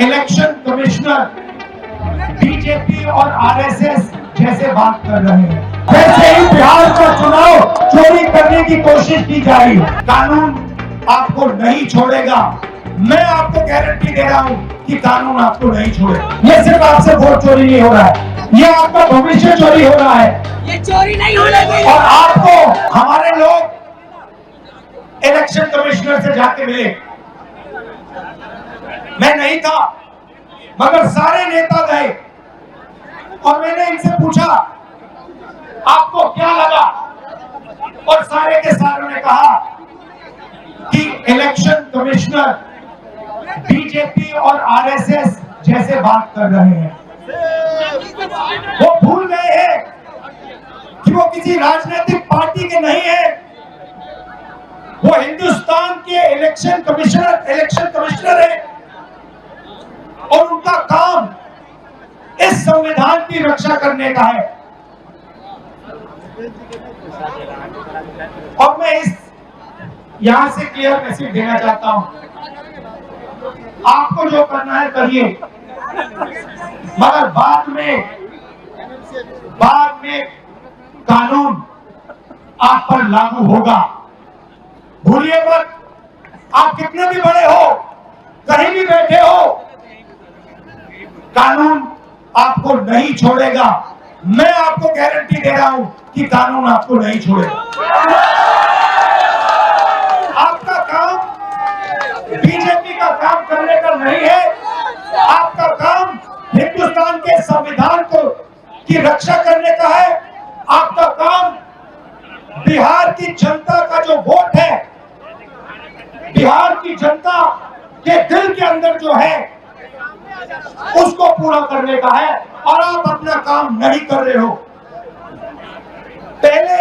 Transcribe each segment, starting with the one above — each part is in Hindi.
इलेक्शन कमिश्नर बीजेपी और आरएसएस जैसे बात कर रहे हैं, वैसे ही बिहार का चुनाव चोरी करने की कोशिश की जा रही है। कानून आपको नहीं छोड़ेगा, मैं आपको गारंटी दे रहा हूं कि कानून आपको नहीं छोड़ेगा। ये सिर्फ आपसे वोट चोरी नहीं हो रहा है, ये आपका भविष्य चोरी हो रहा है। ये चोरी नहीं होने देंगे। और आपको हमारे लोग इलेक्शन कमिश्नर से जाके मिले, मैं नहीं था मगर सारे नेता गए और मैंने इनसे पूछा आपको क्या लगा, और सारे के सारों ने कहा कि इलेक्शन कमिश्नर बीजेपी और आरएसएस जैसे बात कर रहे हैं। वो भूल गए हैं कि वो किसी राजनीतिक पार्टी के नहीं है, वो हिंदुस्तान के इलेक्शन कमिश्नर है और उनका काम इस संविधान की रक्षा करने का है। और मैं इस यहां से क्लियर मैसेज देना चाहता हूं, आपको जो करना है करिए, मगर बाद में कानून आप पर लागू होगा। भूलिए मत, आप कितने भी बड़े हो, कहीं भी बैठे हो, कानून आपको नहीं छोड़ेगा। मैं आपको गारंटी दे रहा हूं कि कानून आपको नहीं छोड़ेगा। आपका काम बीजेपी का काम करने का नहीं है, आपका काम हिंदुस्तान के संविधान को की रक्षा करने का है। आपका काम बिहार की जनता का जो वोट है, बिहार की जनता के दिल के अंदर जो है उसको पूरा करने का है, और आप अपना काम नहीं कर रहे हो। पहले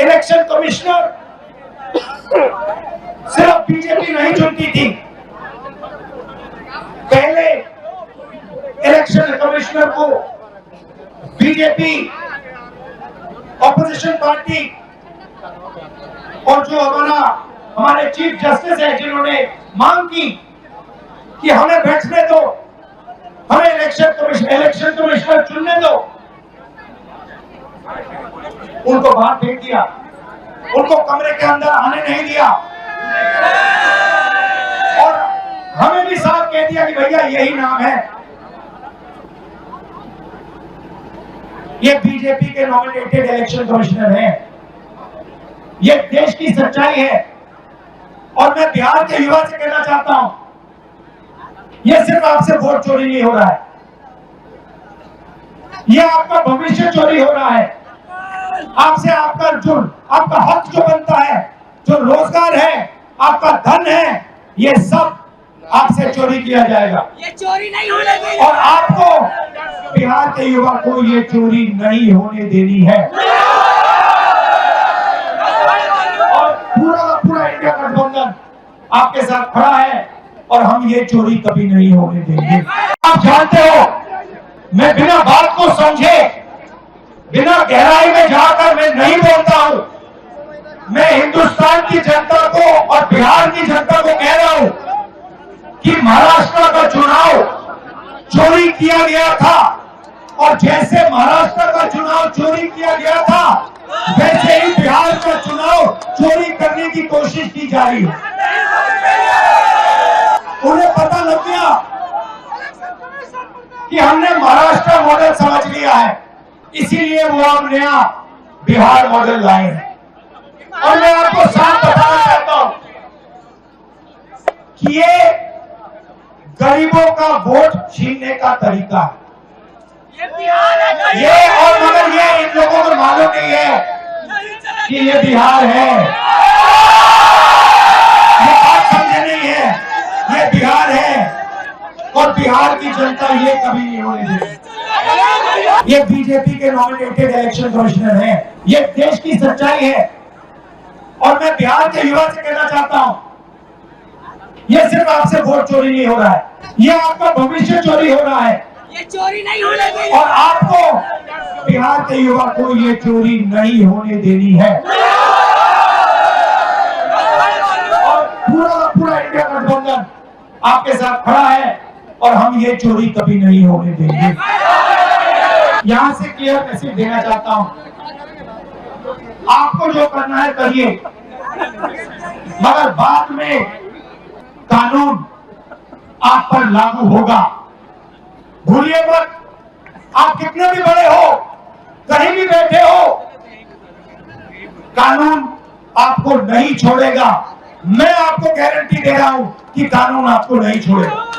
इलेक्शन कमिश्नर सिर्फ बीजेपी नहीं चुनती थी, पहले इलेक्शन कमिश्नर को बीजेपी, ऑपोजिशन पार्टी और जो हमारे चीफ जस्टिस है जिन्होंने मांग की कि हमें बैठने दो, हमें इलेक्शन कमिश्नर चुनने दो, उनको बाहर फेंक दिया, उनको कमरे के अंदर आने नहीं दिया और हमें भी साफ कह दिया कि भैया यही नाम है, ये बीजेपी के नॉमिनेटेड इलेक्शन कमिश्नर हैं। ये देश की सच्चाई है और मैं बिहार के युवा से कहना चाहता हूं, ये सिर्फ आपसे वोट चोरी नहीं हो रहा है, ये आपका भविष्य चोरी हो रहा है। आपसे आपका हक जो बनता है, जो रोजगार है, आपका धन है, ये सब आपसे चोरी किया जाएगा। ये चोरी नहीं होने देंगे। और आपको बिहार के युवा को ये चोरी नहीं होने देनी है। और पूरा इंडिया गठबंधन आपके साथ खड़ा है और हम ये चोरी कभी नहीं होने देंगे। आप जानते हो, मैं बिना बात को समझे, बिना गहराई में जाकर मैं नहीं बोलता हूं। मैं हिंदुस्तान की जनता को और बिहार की जनता को कह रहा हूं कि महाराष्ट्र का चुनाव चोरी किया गया था, और जैसे महाराष्ट्र का चुनाव चोरी किया गया था, वैसे ही बिहार का चुनाव चोरी करने की कोशिश की जा रही है। उन्हें पता लग गया कि हमने महाराष्ट्र मॉडल समझ लिया है, इसीलिए वो हम नया बिहार मॉडल लाए हैं। और मैं आपको साफ बताना चाहता हूं कि ये गरीबों का वोट छीनने का तरीका है, ये और मगर ये इन लोगों को मालूम नहीं है कि ये बिहार है, ये बात समझे नहीं है, ये बिहार है और बिहार की जनता ये कभी नहीं होने देगी। ये बीजेपी के नॉमिनेटेड इलेक्शन कमिश्नर हैं, ये देश की सच्चाई है। और मैं बिहार के युवा से कहना चाहता हूं, ये सिर्फ आपसे वोट चोरी नहीं हो रहा है, ये आपका भविष्य चोरी हो रहा है। ये चोरी नहीं होने देंगे। और आपको बिहार के युवा को ये चोरी नहीं होने देनी है। और पूरा इंडिया गठबंधन आपके साथ खड़ा है और हम ये चोरी कभी नहीं होने देंगे। यहां से क्लियर मैसेज देना चाहता हूं, आपको जो करना है करिए, मगर बाद में कानून आप पर लागू होगा। भूलिए मत, आप कितने भी बड़े हो, कहीं भी बैठे हो, कानून आपको नहीं छोड़ेगा। मैं आपको गारंटी दे रहा हूं कि कानून आपको नहीं छोड़ेगा।